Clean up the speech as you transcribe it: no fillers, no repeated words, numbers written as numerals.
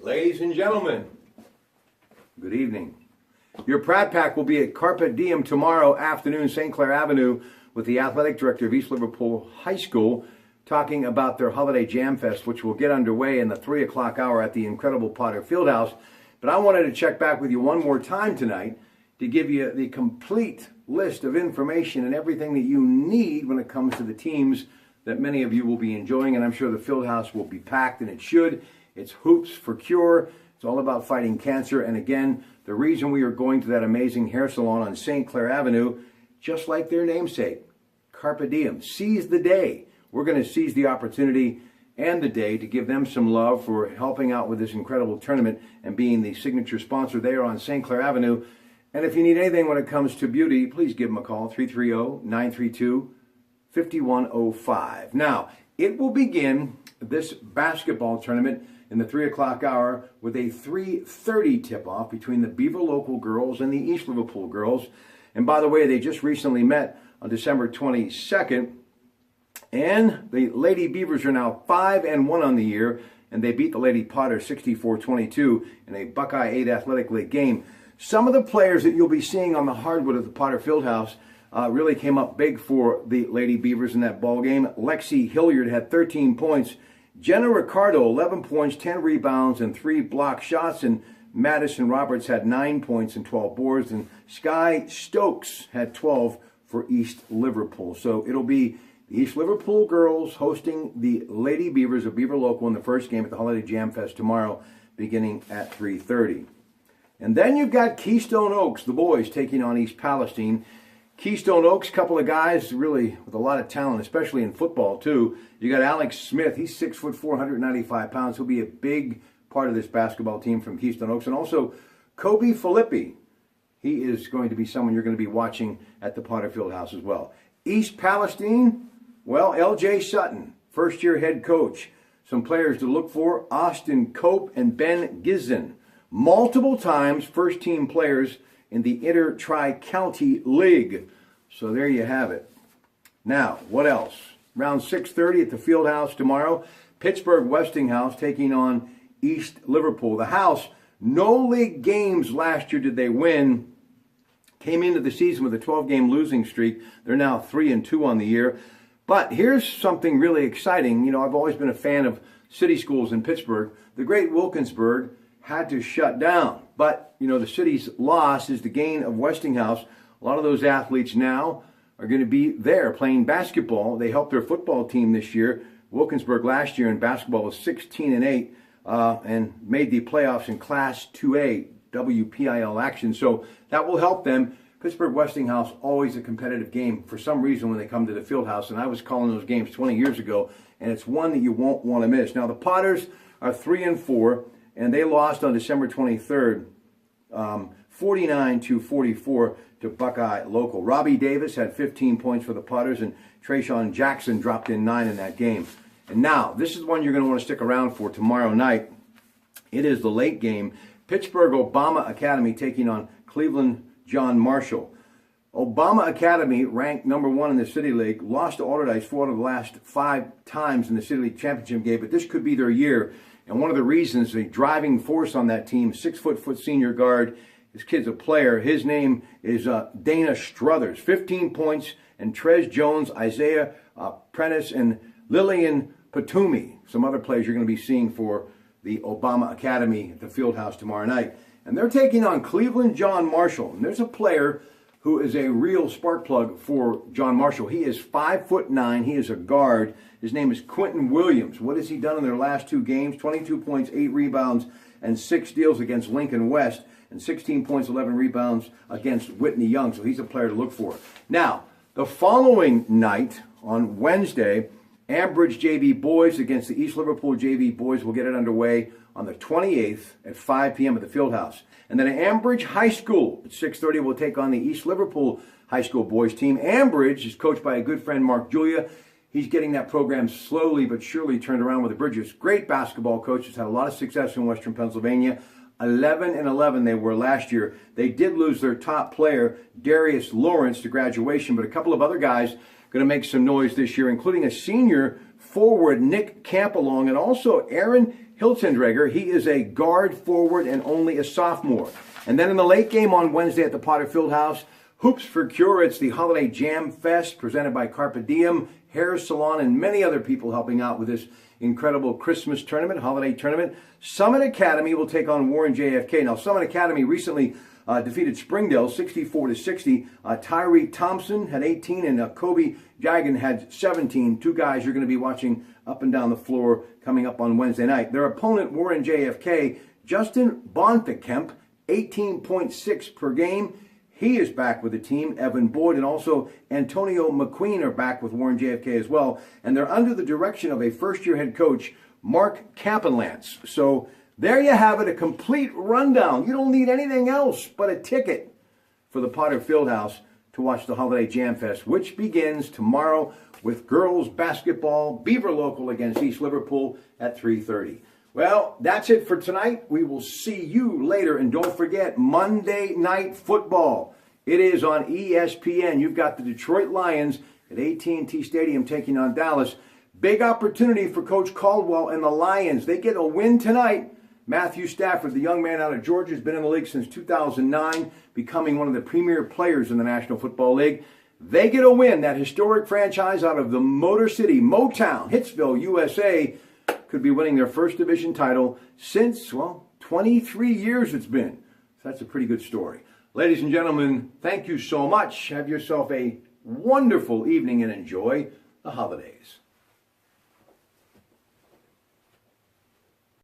Ladies and gentlemen, good evening. Your Pratte Pack will be at Carpe Diem tomorrow afternoon, St. Clair Avenue, with the athletic director of East Liverpool High School talking about their holiday Jamfest, which will get underway in the 3 o'clock hour at the incredible Potter Fieldhouse. But I wanted to check back with you one more time tonight to give you the complete list of information and everything that you need when it comes to the teams that many of you will be enjoying, and I'm sure the Fieldhouse will be packed, and it should. It's Hoops for Cure. It's all about fighting cancer. And again, the reason we are going to that amazing hair salon on St. Clair Avenue, just like their namesake, Carpe Diem, seize the day. We're going to seize the opportunity and the day to give them some love for helping out with this incredible tournament and being the signature sponsor there on St. Clair Avenue. And if you need anything when it comes to beauty, please give them a call, 330-932-5105. Now, it will begin this basketball tournament in the 3 o'clock hour with a 3:30 tip-off between the Beaver Local girls and the East Liverpool girls. And by the way, they just recently met on December 22nd. And the Lady Beavers are now 5-1 on the year, and they beat the Lady Potter 64-22 in a Buckeye 8 Athletic League game. Some of the players that you'll be seeing on the hardwood of the Potter Fieldhouse really came up big for the Lady Beavers in that ball game. Lexi Hilliard had 13 points. Jenna Ricardo, 11 points, 10 rebounds, and 3 block shots. And Madison Roberts had 9 points and 12 boards. And Sky Stokes had 12 for East Liverpool. So it'll be the East Liverpool girls hosting the Lady Beavers of Beaver Local in the first game at the Holiday Jamfest tomorrow, beginning at 3:30. And then you've got Keystone Oaks, the boys, taking on East Palestine. Keystone Oaks, couple of guys really with a lot of talent, especially in football too. You got Alex Smith, he's 6'4", 195 pounds. He'll be a big part of this basketball team from Keystone Oaks. And also Kobe Filippi, he is going to be someone you're going to be watching at the Potter Fieldhouse as well. East Palestine, well, L.J. Sutton, first-year head coach. Some players to look for, Austin Cope and Ben Gizzen. Multiple times first-team players in the Inter-Tri-County League. So there you have it. Now, what else? Around 6:30 at the Fieldhouse tomorrow, Pittsburgh Westinghouse taking on East Liverpool. The House, no league games last year did they win. Came into the season with a 12-game losing streak. They're now 3-2 on the year. But here's something really exciting. You know, I've always been a fan of city schools in Pittsburgh. The great Wilkinsburg had to shut down. But, you know, the city's loss is the gain of Westinghouse. A lot of those athletes now are going to be there playing basketball. They helped their football team this year. Wilkinsburg last year in basketball was 16-8 and made the playoffs in Class 2A WPIL action. So that will help them. Pittsburgh Westinghouse, always a competitive game for some reason when they come to the Fieldhouse. And I was calling those games 20 years ago, and it's one that you won't want to miss. Now, the Potters are 3-4. And they lost on December 23rd, 49-44 to Buckeye Local. Robbie Davis had 15 points for the Potters, and Trayshawn Jackson dropped in 9 in that game. And now, this is one you're going to want to stick around for tomorrow night. It is the late game. Pittsburgh Obama Academy taking on Cleveland John Marshall. Obama Academy, ranked number 1 in the City League, lost to Allderdice 4 of the last 5 times in the City League championship game, but this could be their year. And one of the reasons, the driving force on that team, 6-foot senior guard, this kid's a player. His name is Dana Struthers, 15 points, and Trez Jones, Isaiah Prentice, and Lillian Patumi. Some other players you're going to be seeing for the Obama Academy at the Fieldhouse tomorrow night. And they're taking on Cleveland John Marshall. And there's a player who is a real spark plug for John Marshall. He is 5'9". He is a guard. His name is Quentin Williams. What has he done in their last 2 games? 22 points, 8 rebounds, and 6 steals against Lincoln West, and 16 points, 11 rebounds against Whitney Young. So he's a player to look for. Now, the following night, on Wednesday, Ambridge JV boys against the East Liverpool JV boys will get it underway on the 28th at 5 p.m. at the Fieldhouse. And then Ambridge High School at 6:30 will take on the East Liverpool High School boys team. Ambridge is coached by a good friend, Mark Julia. He's getting that program slowly but surely turned around with the Bridges. Great basketball coach. Has had a lot of success in Western Pennsylvania. 11-11 they were last year. They did lose their top player, Darius Lawrence, to graduation, but a couple of other guys going to make some noise this year, including a senior forward Nick Campalong, and also Aaron Hiltendreger. He is a guard forward and only a sophomore. And then in the late game on Wednesday at the Potter Fieldhouse, Hoops for Cure. It's the Holiday Jamfest presented by Carpe Diem Hair Salon and many other people helping out with this incredible Christmas tournament, holiday tournament. Summit Academy will take on Warren JFK. Now, Summit Academy recently defeated Springdale 64-60. Tyree Thompson had 18 and Kobe Jagan had 17. Two guys you're going to be watching up and down the floor coming up on Wednesday night. Their opponent, Warren JFK, Justin Bonthekemp, 18.6 per game. He is back with the team. Evan Boyd and also Antonio McQueen are back with Warren JFK as well. And they're under the direction of a first-year head coach, Mark Kappenlance. So there you have it, a complete rundown. You don't need anything else but a ticket for the Potter Fieldhouse to watch the Holiday Jamfest, which begins tomorrow with girls basketball, Beaver Local against East Liverpool at 3:30. Well, that's it for tonight. We will see you later. And don't forget, Monday Night Football. It is on ESPN. You've got the Detroit Lions at AT&T Stadium taking on Dallas. Big opportunity for Coach Caldwell and the Lions. They get a win tonight. Matthew Stafford, the young man out of Georgia, has been in the league since 2009, becoming one of the premier players in the National Football League. They get a win. That historic franchise out of the Motor City, Motown, Hitsville, USA, could be winning their first division title since, well, 23 years it's been. So that's a pretty good story. Ladies and gentlemen, thank you so much. Have yourself a wonderful evening and enjoy the holidays.